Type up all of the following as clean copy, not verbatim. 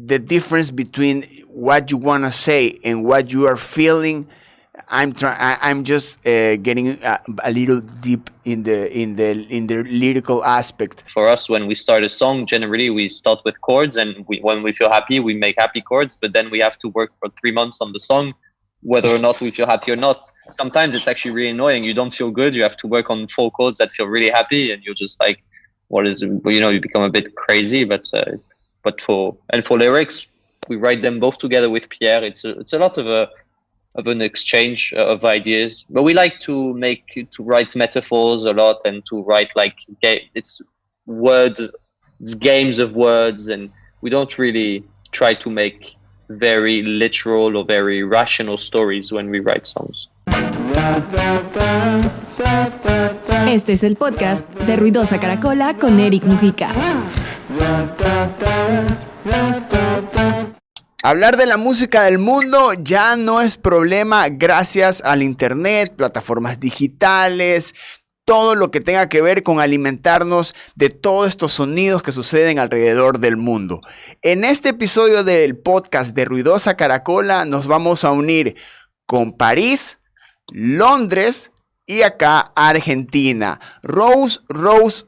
the difference between what you want to say and what you are feeling. I'm just getting a little deep in the lyrical aspect. For us, when we start a song, generally we start with chords, and when we feel happy, we make happy chords. But then we have to work for 3 months on the song, whether or not we feel happy or not. Sometimes it's actually really annoying. You don't feel good. You have to work on 4 chords that feel really happy, and you're just like, what is? You become a bit crazy. But for lyrics, we write them both together with Pierre. It's a lot of an exchange of ideas, but we like to write metaphors a lot, and to write it's games of words, and we don't really try to make very literal or very rational stories when we write songs. Este es el podcast de Ruidosa Caracola con Eric Mujica. Hablar de la música del mundo ya no es problema gracias al internet, plataformas digitales, todo lo que tenga que ver con alimentarnos de todos estos sonidos que suceden alrededor del mundo. En este episodio del podcast de Ruidosa Caracola nos vamos a unir con París, Londres y acá Argentina. Rose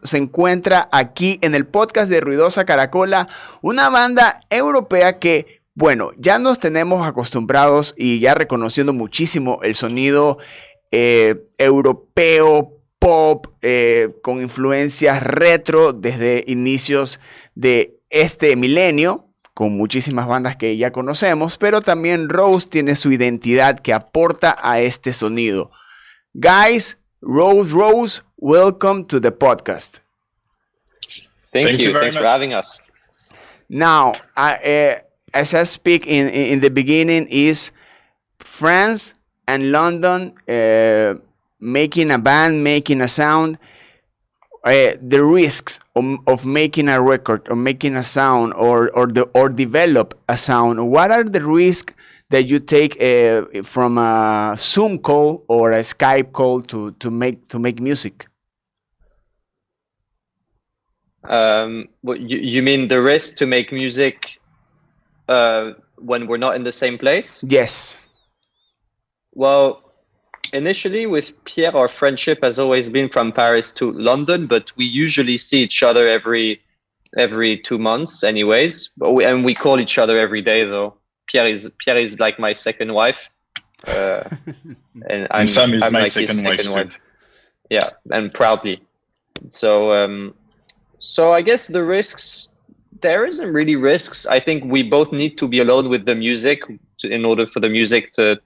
se encuentra aquí en el podcast de Ruidosa Caracola, una banda europea que, bueno, ya nos tenemos acostumbrados y ya reconociendo muchísimo el sonido europeo, pop, con influencias retro desde inicios de este milenio, con muchísimas bandas que ya conocemos, pero también Rose tiene su identidad que aporta a este sonido. Guys, Rose, welcome to the podcast. Thank you. Thanks for having us. Now, as I speak in the beginning, is France and London making a band, making a sound, the risks of making a record or making a sound or develop a sound. What are the risks that you take from a Zoom call or a Skype call to make music? You mean the risk to make music when we're not in the same place? Yes. Well, initially with Pierre, our friendship has always been from Paris to London, but we usually see each other every 2 months anyways. And we call each other every day though. Pierre is like my second wife. And Sam is I'm my like second wife. Yeah, and proudly. So I guess the risks, there isn't really risks. I think we both need to be alone with the music in order for the music to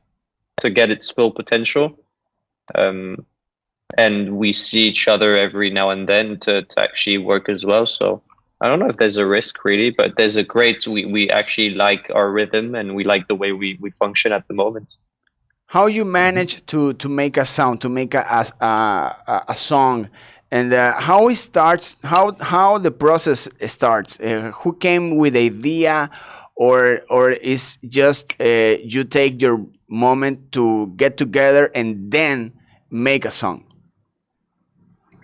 get its full potential. And we see each other every now and then to actually work as well. So I don't know if there's a risk really, but there's we actually like our rhythm and we like the way we function at the moment. How you manage to make a sound, to make a song, and how it starts, how the process starts? Who came with the idea, or is just you take your moment to get together and then make a song?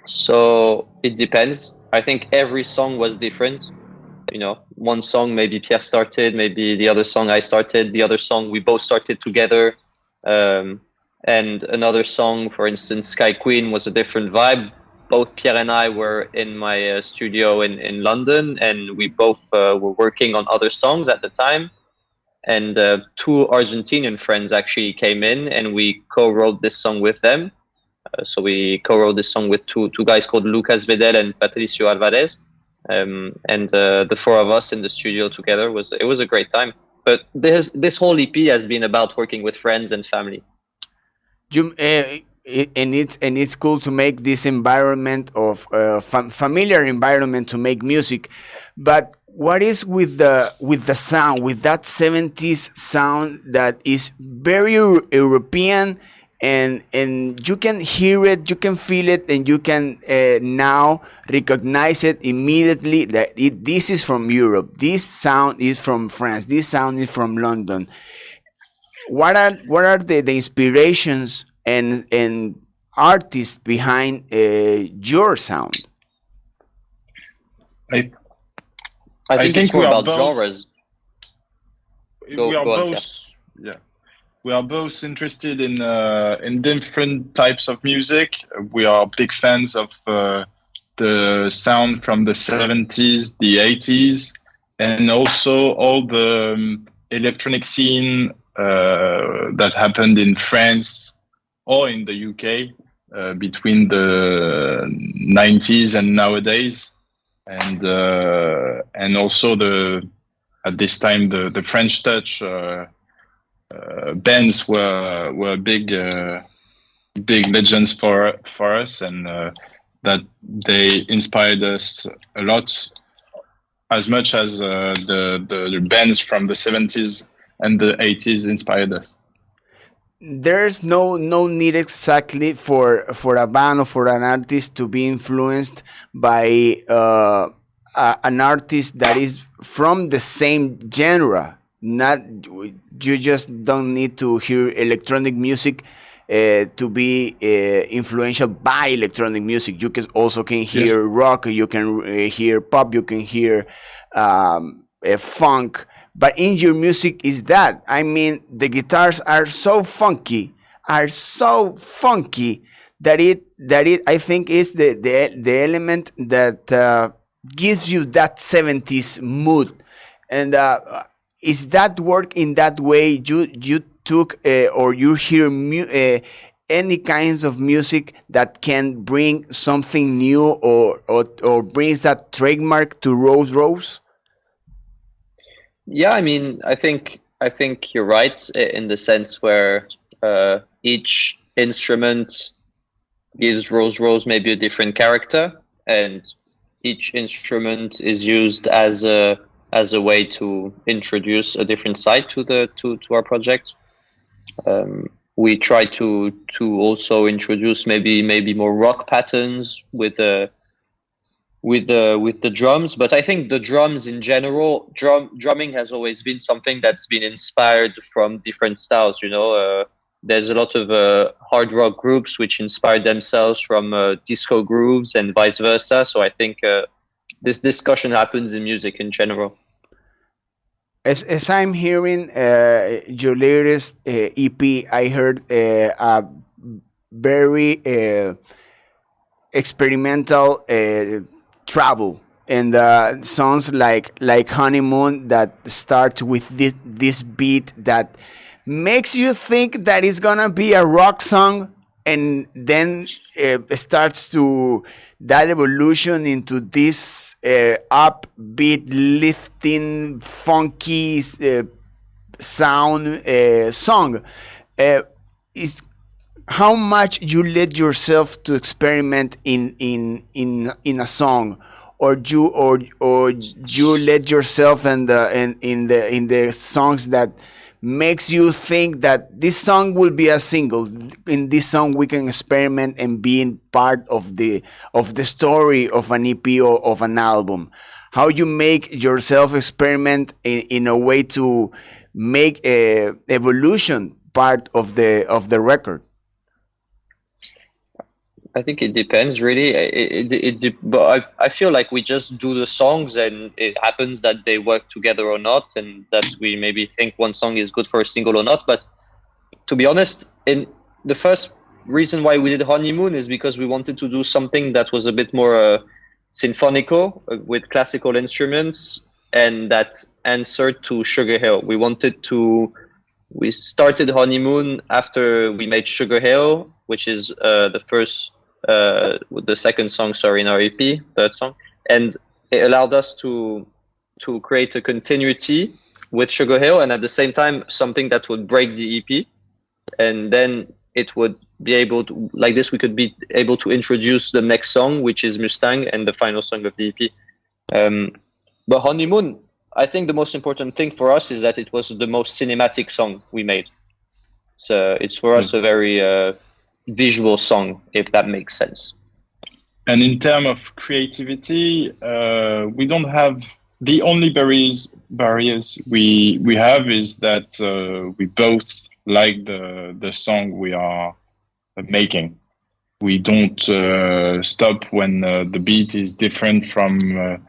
So it depends. I think every song was different. One song maybe Pierre started, maybe the other song I started, the other song we both started together. And another song, for instance, Sky Queen, was a different vibe. Both Pierre and I were in my studio in London, and we both were working on other songs at the time. And 2 Argentinian friends actually came in, and we co-wrote this song with them. So we co-wrote this song with two guys called Lucas Vedel and Patricio Alvarez. And the 4 of us in the studio together, it was a great time. But this whole EP has been about working with friends and family. And it's cool to make this environment of familiar environment to make music. But what is with the sound, with that 70s sound that is very European, and you can hear it, you can feel it, and you can now recognize it immediately that this is from Europe, this sound is from France, this sound is from London. What are the inspirations and artists behind your sound? I think it's more about genres. Go on, both. Yeah, we are both interested in different types of music. We are big fans of the sound from the 70s, the 80s, and also all the electronic scene that happened in France or in the UK between the 90s and nowadays, and also at this time the French touch bands were big legends for us, and that they inspired us a lot, as much as the bands from the 70s and the 80s inspired us. There's no need exactly for a band or for an artist to be influenced by an artist that is from the same genre. Not, you just don't need to hear electronic music to be influential by electronic music. You can also hear rock, you can hear pop, you can hear funk. But in your music is that. I mean, the guitars are so funky that it I think is the element that gives you that 70s mood. And is that work in that way? You took or you hear any kinds of music that can bring something new or brings that trademark to Rose? Yeah, I mean, I think you're right in the sense where each instrument gives Rose maybe a different character, and each instrument is used as a way to introduce a different side to our project. We try to also introduce maybe more rock patterns with the drums, but I think the drums in general, drumming has always been something that's been inspired from different styles. There's a lot of hard rock groups which inspired themselves from disco grooves and vice versa. So I think this discussion happens in music in general. As I'm hearing your latest EP, I heard a very experimental travel, and songs like Honeymoon that starts with this beat that makes you think that it's gonna be a rock song, and then starts to that evolution into this upbeat, lifting, funky sound song. Is how much you let yourself to experiment in a song, or you let yourself in the songs that makes you think that this song will be a single. In this song we can experiment and be part of the story of an EP or of an album. How you make yourself experiment in a way to make a evolution part of the record? I think it depends, really. But I feel like we just do the songs, and it happens that they work together or not, and that we maybe think one song is good for a single or not. But to be honest, in the first reason why we did Honeymoon is because we wanted to do something that was a bit more symphonical with classical instruments, and that answered to Sugar Hill. We started Honeymoon after we made Sugar Hill, which is the second song, in our EP, third song, and it allowed us to create a continuity with Sugar Hill, and at the same time something that would break the EP, and then it would be able to, like this, we could be able to introduce the next song, which is Mustang, and the final song of the EP. But Honeymoon, I think the most important thing for us is that it was the most cinematic song we made. So it's for us a very visual song, if that makes sense. And in terms of creativity, we don't have the only barriers we have is that we both like the song we are making. We don't stop when the beat is different from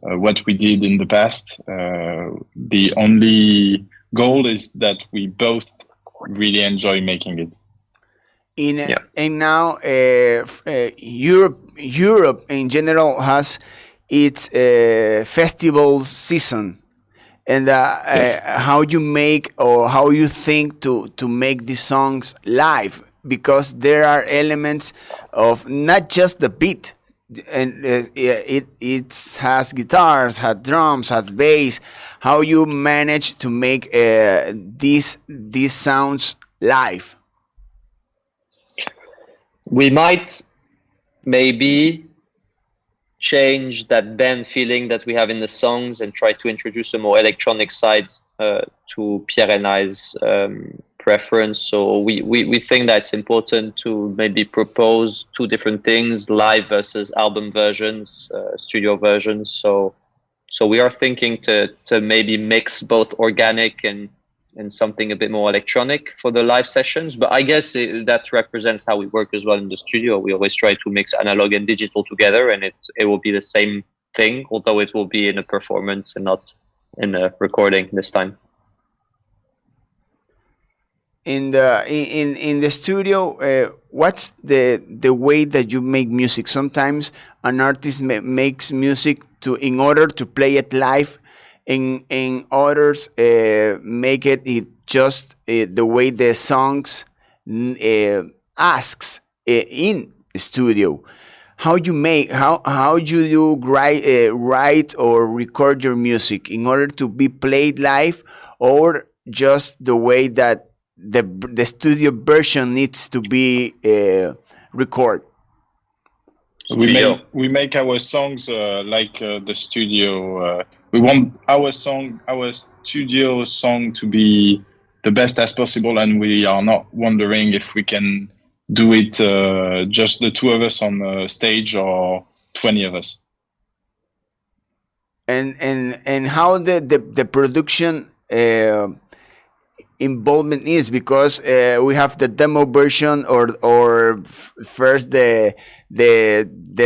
what we did in the past. The only goal is that we both really enjoy making it. And now Europe in general has its festival season, and Yes. how you make or how you think to make these songs live, because there are elements of not just the beat, and it has guitars, has drums, has bass. How you manage to make these sounds live? We might maybe change that band feeling that we have in the songs and try to introduce a more electronic side to Pierre and I's preference. So we think that it's important to maybe propose two different things: live versus album versions, studio versions. So we are thinking to maybe mix both organic and something a bit more electronic for the live sessions. But I guess that represents how we work as well in the studio. We always try to mix analog and digital together, and it will be the same thing, although it will be in a performance and not in a recording this time. In the studio, what's the way that you make music? Sometimes an artist makes music in order to play it live. In others, make it just the way the songs asks in studio. How you do write or record your music in order to be played live, or just the way that the studio version needs to be recorded? We make our songs like the studio. We want our studio song to be the best as possible, and we are not wondering if we can do it just the two of us on stage or 20 of us. And how the production involvement is, because we have the demo version or first the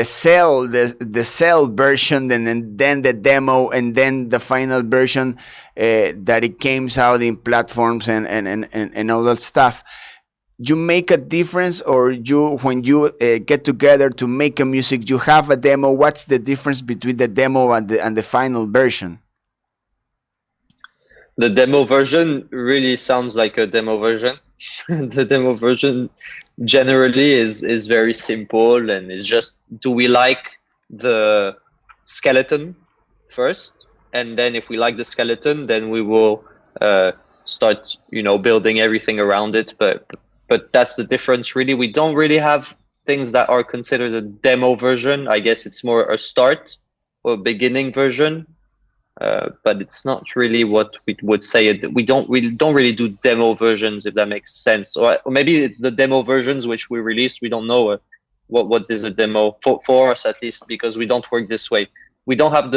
cell version, and then the demo, and then the final version that it came out in platforms and all that stuff. You make a difference, or when you get together to make a music, you have a demo. What's the difference between the demo and the final version? The demo version really sounds like a demo version. The demo version generally is very simple, and it's just, do we like the skeleton first? And then if we like the skeleton, then we will start, building everything around it. But that's the difference, really. We don't really have things that are considered a demo version. I guess it's more a start or beginning version. But it's not really what we would say. We don't really do demo versions, if that makes sense. Or maybe it's the demo versions which we released. We don't know what is a demo for us, at least, because we don't work this way. We don't have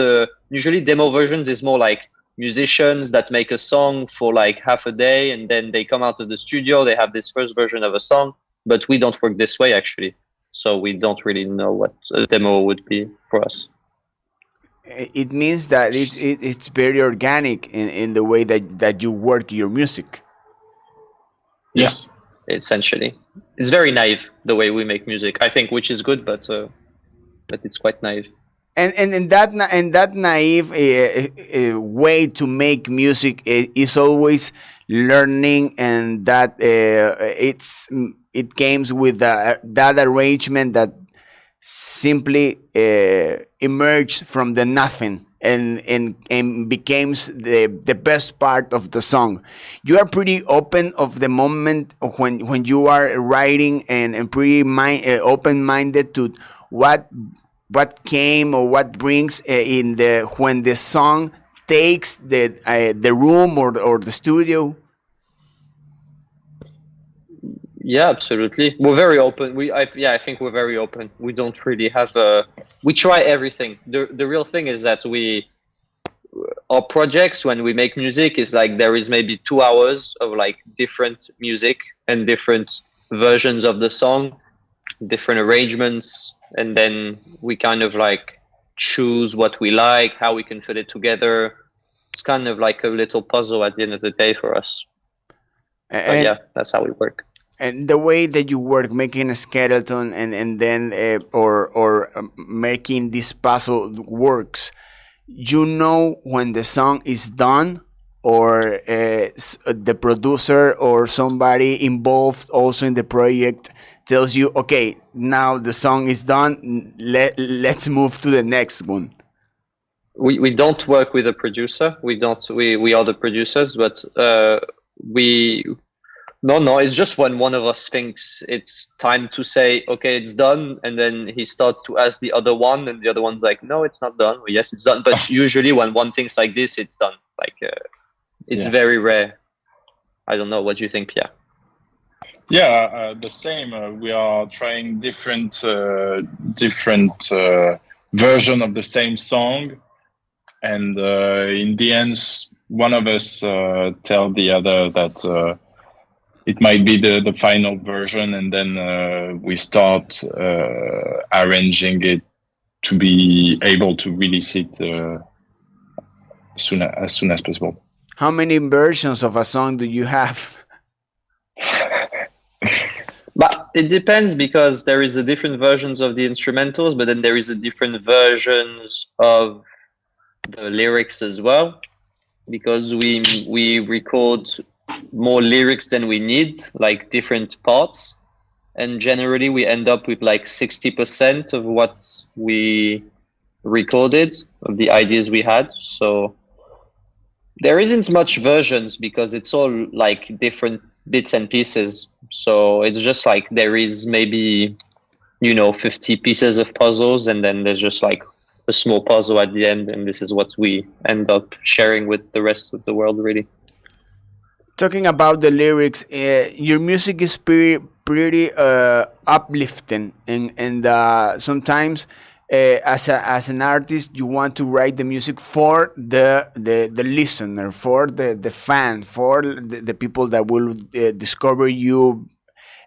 usually demo versions is more like musicians that make a song for like half a day, and then they come out of the studio, they have this first version of a song. But we don't work this way, actually. So we don't really know what a demo would be for us. It means that it's very organic in the way that you work your music. Yes, essentially, it's very naive the way we make music, I think, which is good, but it's quite naive. And that naive way to make music is always learning, and that it comes with that arrangement that simply emerged from the nothing and becomes the best part of the song. You are pretty open of the moment when you are writing, and pretty open-minded to what came or what brings when the song takes the room or the studio. Yeah, absolutely. We're very open. I think we're very open. We don't really have we try everything. The real thing is that our projects, when we make music, is like there is maybe 2 hours of like different music and different versions of the song, different arrangements, and then we kind of like choose what we like, how we can fit it together. it's kind of like a little puzzle at the end of the day for us. So And, yeah, that's how we work. and the way that you work, making a skeleton and then making this puzzle works, you know when the song is done, or the producer or somebody involved also in the project tells you, okay, now the song is done, let's move to the next one. We don't work with a producer. We are the producers, but no, it's just when one of us thinks it's time to say, okay, it's done, and then he starts to ask the other one, and the other one's like, no, it's not done. Well, yes, it's done. But usually when one thinks like this, it's done. Like, it's very rare. I don't know. What do you think, Pierre? Yeah, the same. We are trying different version of the same song, and in the end, one of us tell the other that it might be the final version, and then we start arranging it to be able to release it as soon as possible. How many versions of a song do you have? But it depends, because there is the different versions of the instrumentals, but then there is the different versions of the lyrics as well, because we record more lyrics than we need, like different parts, and generally we end up with like 60% of what we recorded, of the ideas we had. So there isn't much versions, because it's all like different bits and pieces. So it's just like there is maybe 50 pieces of puzzles, and then there's just like a small puzzle at the end, and this is what we end up sharing with the rest of the world, really. Talking about the lyrics, your music is pretty uplifting, and sometimes as an artist, you want to write the music for the listener, for the fan, for the people that will discover you,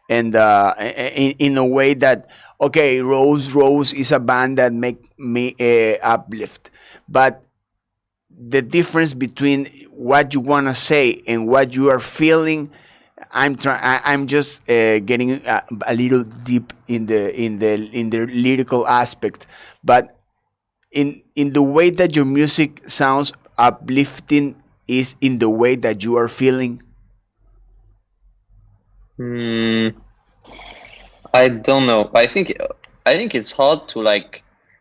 and in a way that, okay, Rose is a band that make me uplift, but the difference between what you want to say and what you are feeling, I'm just getting a little deep in the lyrical aspect, but in the way that your music sounds uplifting is in the way that you are feeling. I don't know. I think it's hard to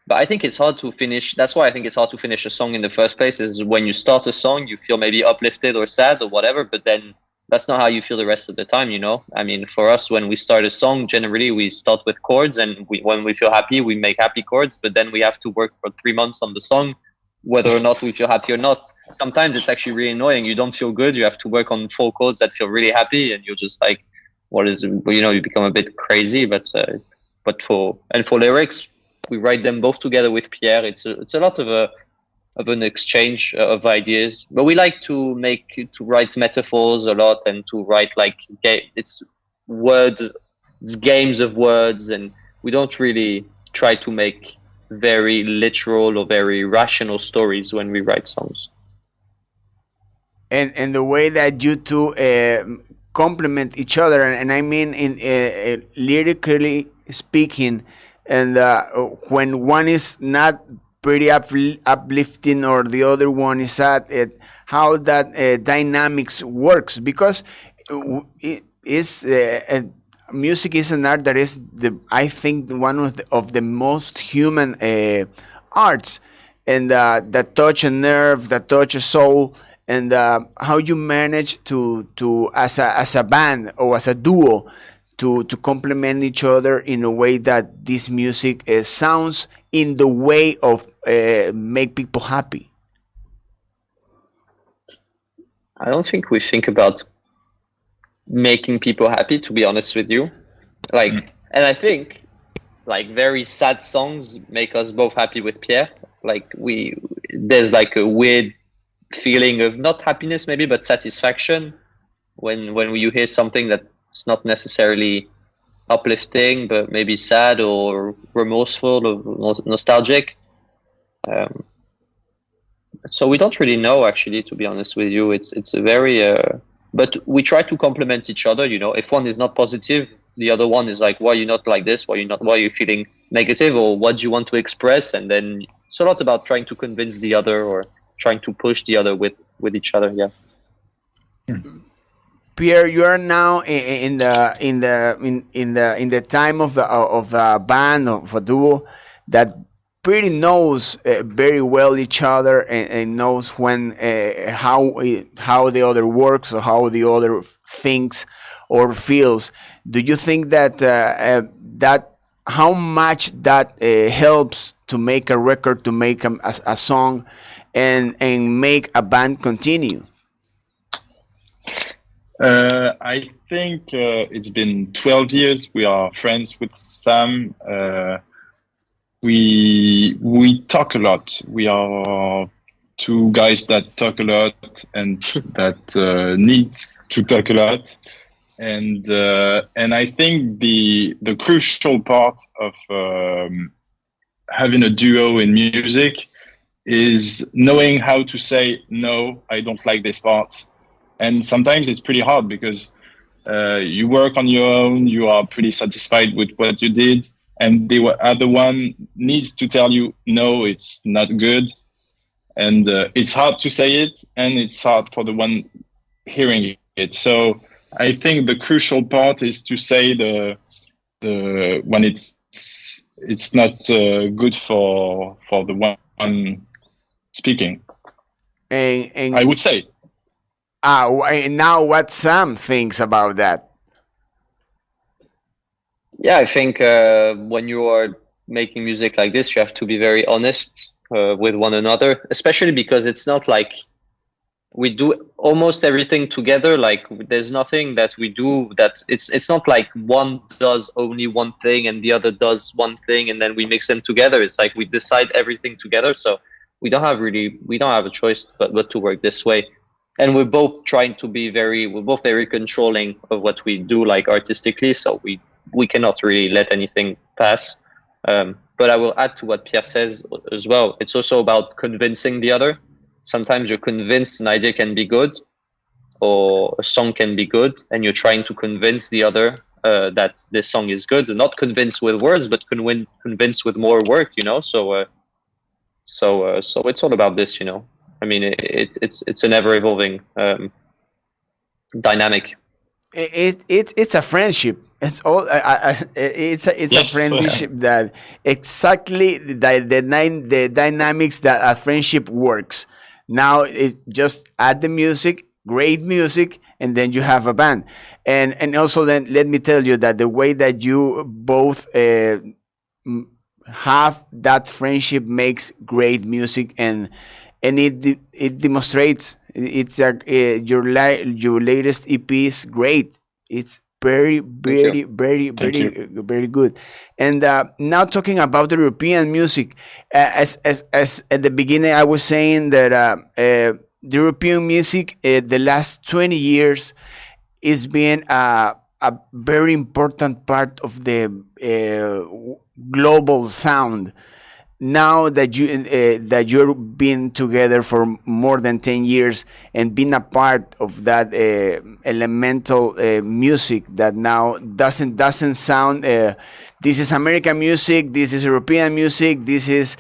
but I think it's hard to finish. That's why I think it's hard to finish a song in the first place, is when you start a song, you feel maybe uplifted or sad or whatever, but then that's not how you feel the rest of the time, I mean, for us, when we start a song, generally we start with chords, and when we feel happy, we make happy chords, but then we have to work for 3 months on the song, whether or not we feel happy or not. Sometimes it's actually really annoying. You don't feel good. You have to work on 4 chords that feel really happy, and you're just like, you become a bit crazy. But for lyrics, we write them both together with Pierre. It's a lot of an exchange of ideas, but we like to write metaphors a lot, and to write it's games of words, and we don't really try to make very literal or very rational stories when we write songs. And the way that you two complement each other, and I mean in lyrically speaking, and when one is not pretty uplifting or the other one is sad, how that dynamics works, because it is music is an art that is I think one of the most human arts, and that touch a nerve, that touch a soul, and how you manage to as a band or as a duo to complement each other in a way that this music sounds in the way of make people happy. I don't think we think about making people happy, to be honest with you. And I think very sad songs make us both happy with Pierre. There's a weird feeling of not happiness maybe, but satisfaction when you hear something that's not necessarily uplifting, but maybe sad or remorseful or nostalgic. So we don't really know, actually, to be honest with you. It's a very but we try to complement each other. You know, if one is not positive, the other one is like, why are you not like this? Why are you feeling negative, or what do you want to express? And then it's a lot about trying to convince the other, or trying to push the other with each other. Yeah. Pierre, you are now in the time of a band, of a duo that pretty knows very well each other, and knows when how the other works, or how the other thinks or feels. Do you think that that how much that helps to make a record, to make a song, and make a band continue? I think it's been 12 years. We are friends with Sam. We talk a lot. We are two guys that talk a lot, and that needs to talk a lot. And I think the crucial part of having a duo in music is knowing how to say, no, I don't like this part. And sometimes it's pretty hard, because you work on your own, you are pretty satisfied with what you did, and the other one needs to tell you, no, it's not good. And it's hard to say it, and it's hard for the one hearing it. So I think the crucial part is to say the when it's not good for the one speaking. And I would say. Now what Sam thinks about that? Yeah, I think when you are making music like this, you have to be very honest with one another, especially because it's not like we do almost everything together. Like, there's nothing that we do that it's not like one does only one thing and the other does one thing and then we mix them together. It's like we decide everything together. So we don't have a choice but to work this way. And we're both very controlling of what we do, like artistically. So we cannot really let anything pass. But I will add to what Pierre says as well. It's also about convincing the other. Sometimes you're convinced an idea can be good, or a song can be good, and you're trying to convince the other that this song is good. Not convinced with words, but convinced with more work. You know. So it's all about this. You know. I mean, it's an ever evolving dynamic. It's a friendship. It's all. It's a friendship that exactly the dynamics that a friendship works. Now it's just add the music, great music, and then you have a band. And also then let me tell you that the way that you both have that friendship makes great music, and it demonstrates. It's your latest EP is great. It's very good. And now talking about the European music, as at the beginning I was saying that the European music the last 20 years is being a very important part of the global sound. Now that you've been together for more than 10 years and been a part of that elemental music that now doesn't sound this is American music, this is European music, this is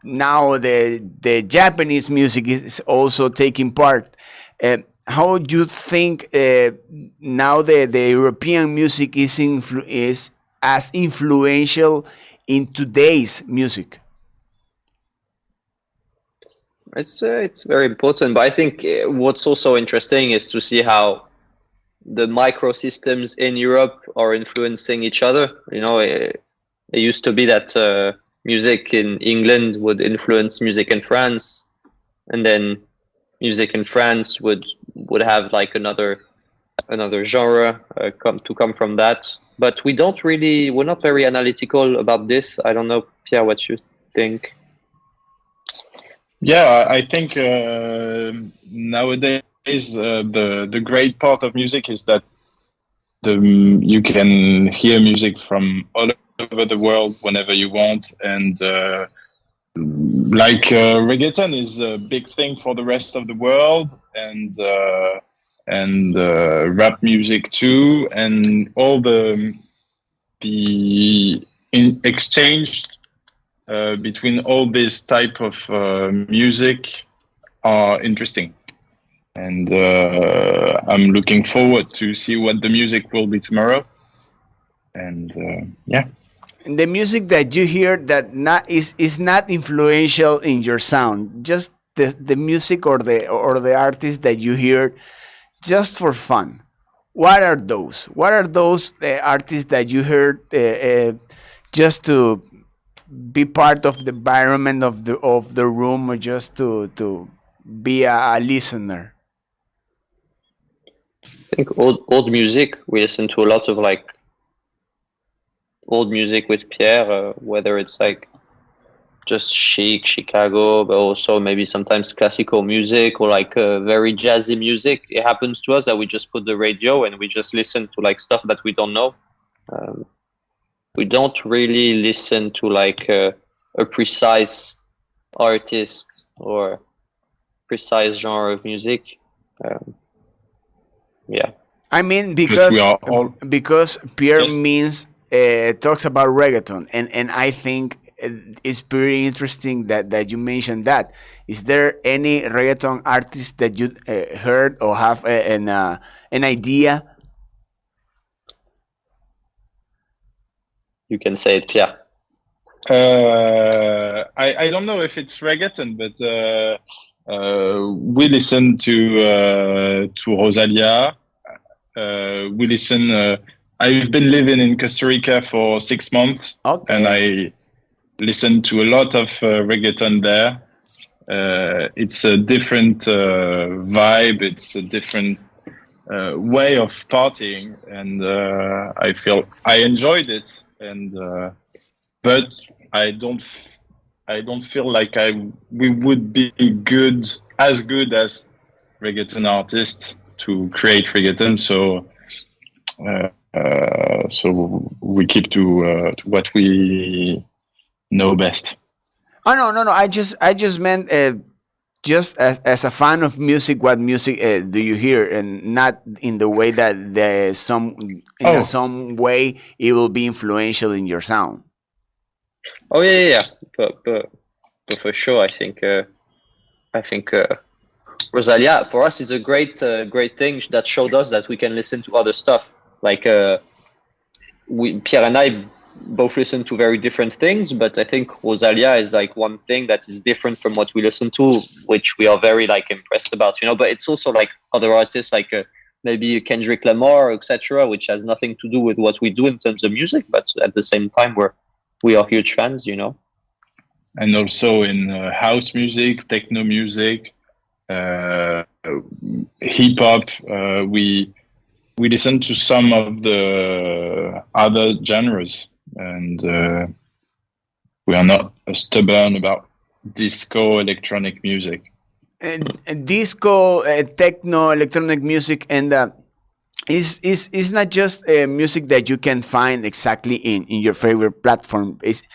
now the Japanese music is also taking part. How do you think now the European music is as influential in today's music? It's very important, but I think what's also interesting is to see how the microsystems in Europe are influencing each other. You know, it used to be that music in England would influence music in France, and then music in France would have like another genre come from that. But we're not very analytical about this. I don't know, Pierre, what you think. Yeah, I think nowadays the great part of music is that you can hear music from all over the world whenever you want, and reggaeton is a big thing for the rest of the world, and rap music too, and all the in exchange between all this type of music are interesting, and I'm looking forward to see what the music will be tomorrow. And yeah. The music that you hear that is not influential in your sound, just the music or the artist that you hear just for fun. What are those? What are those artists that you heard just to be part of the environment of the room, or just to be a listener? I think old music. We listen to a lot of like old music with Pierre, whether it's like just chic Chicago, but also maybe sometimes classical music or like very jazzy music. It happens to us that we just put the radio and we just listen to like stuff that we don't know. We don't really listen to like a precise artist or precise genre of music. Yeah. I mean, because Pierre Yes. means talks about reggaeton, and I think it's pretty interesting that you mentioned that. Is there any reggaeton artist that you heard or have an idea? You can say it, yeah. I don't know if it's reggaeton, but we listen to Rosalia. We listen. I've been living in Costa Rica for 6 months, Okay. and I listen to a lot of reggaeton there. It's a different vibe. It's a different way of partying, and I enjoyed it. And but I don't feel like we would be as good as reggaeton artists to create reggaeton. So we keep to what we know best. Oh no! I just meant just as a fan of music. What music do you hear, and not in the way that some way it will be influential in your sound. Oh yeah. But for sure, I think Rosalia for us is a great thing that showed us that we can listen to other stuff. Like Pierre and I both listen to very different things, but I think Rosalia is like one thing that is different from what we listen to, which we are very like impressed about, you know. But it's also like other artists, like maybe Kendrick Lamar, etc., which has nothing to do with what we do in terms of music, but at the same time we are huge fans, you know. And also in house music, techno music, hip hop, we listen to some of the other genres, and we are not stubborn about disco electronic music. And disco, techno, electronic music, and is not just music that you can find exactly in your favorite platform. Is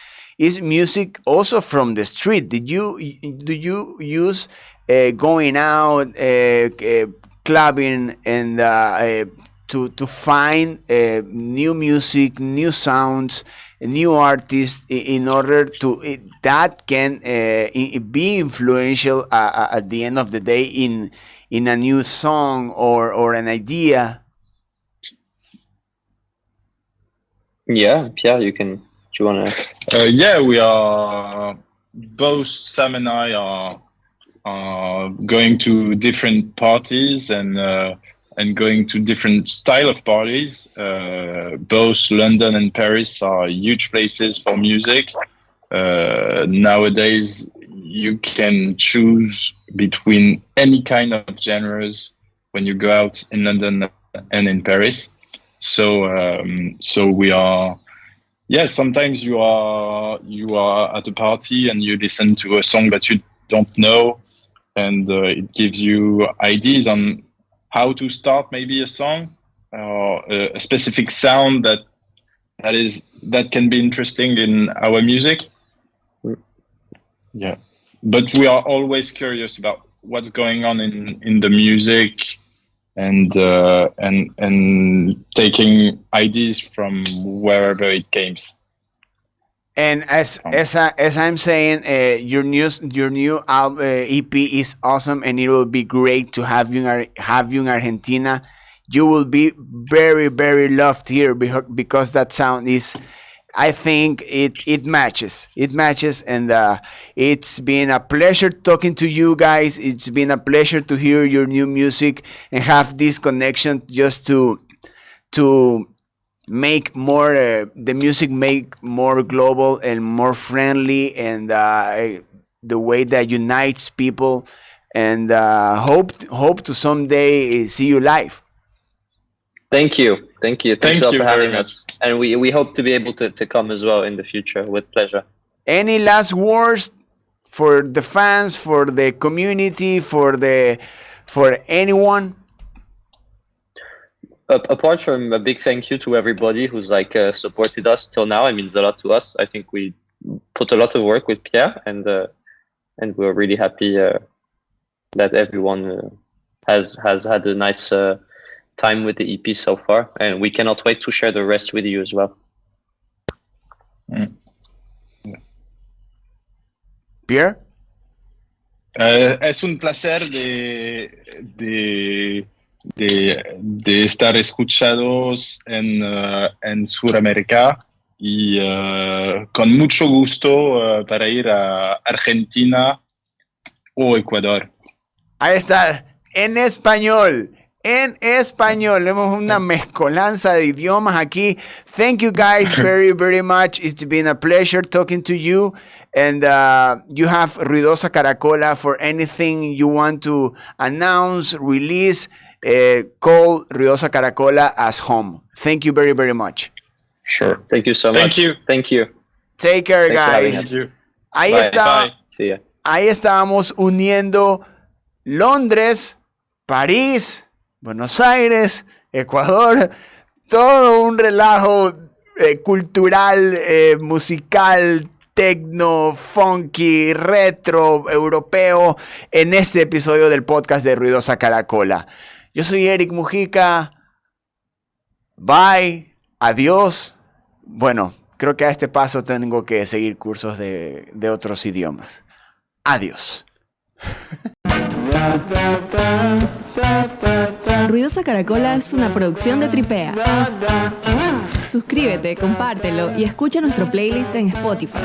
music also from the street? Do you use going out, clubbing, and to find new music, new sounds, new artists in order to that can be influential at the end of the day in a new song or an idea? Yeah, Pierre, do you want to? Yeah, we are both. Sam and I are going to different parties and going to different style of parties. Both London and Paris are huge places for music. Nowadays, you can choose between any kind of genres when you go out in London and in Paris. So we are. Yeah, sometimes you are at a party and you listen to a song that you don't know, and it gives you ideas on how to start maybe a song or a specific sound that can be interesting in our music. Yeah, but we are always curious about what's going on in the music, and taking ideas from wherever it comes. And as I'm saying, your new album, EP is awesome, and it will be great to have you in Argentina. You will be very, very loved here because that sound is, I think it matches. It matches, and it's been a pleasure talking to you guys. It's been a pleasure to hear your new music and have this connection, just to make more the music make more global and more friendly, and the way that unites people, and hope to someday see you live. Thank you. Thanks Thank a lot you for very having us. And we hope to be able to come as well in the future, with pleasure. Any last words for the fans, for the community, for anyone? Apart from a big thank you to everybody who's supported us till now, it means a lot to us. I think we put a lot of work with Pierre, and we're really happy that everyone has had a nice time with the EP so far, and we cannot wait to share the rest with you as well. Pierre? Es un placer de estar escuchados en Sudamérica, y con mucho gusto para ir a Argentina o Ecuador. Ahí está, en español. En español, vemos una mezcolanza de idiomas aquí. Thank you guys very, very much. It's been a pleasure talking to you. And you have Ruidosa Caracola for anything you want to announce, release. Call Ruidosa Caracola as home. Thank you very, very much. Sure. Thank you so much. Thank you. Take care, guys. Ahí está. Bye. See ya. Ahí estábamos uniendo Londres, París, Buenos Aires, Ecuador, todo un relajo cultural, musical, techno, funky, retro, europeo, en este episodio del podcast de Ruidosa Caracola. Yo soy Eric Mujica. Bye. Adiós. Bueno, creo que a este paso tengo que seguir cursos de otros idiomas. Adiós. Ruidosa Caracola es una producción de Tripea. Suscríbete, compártelo y escucha nuestro playlist en Spotify.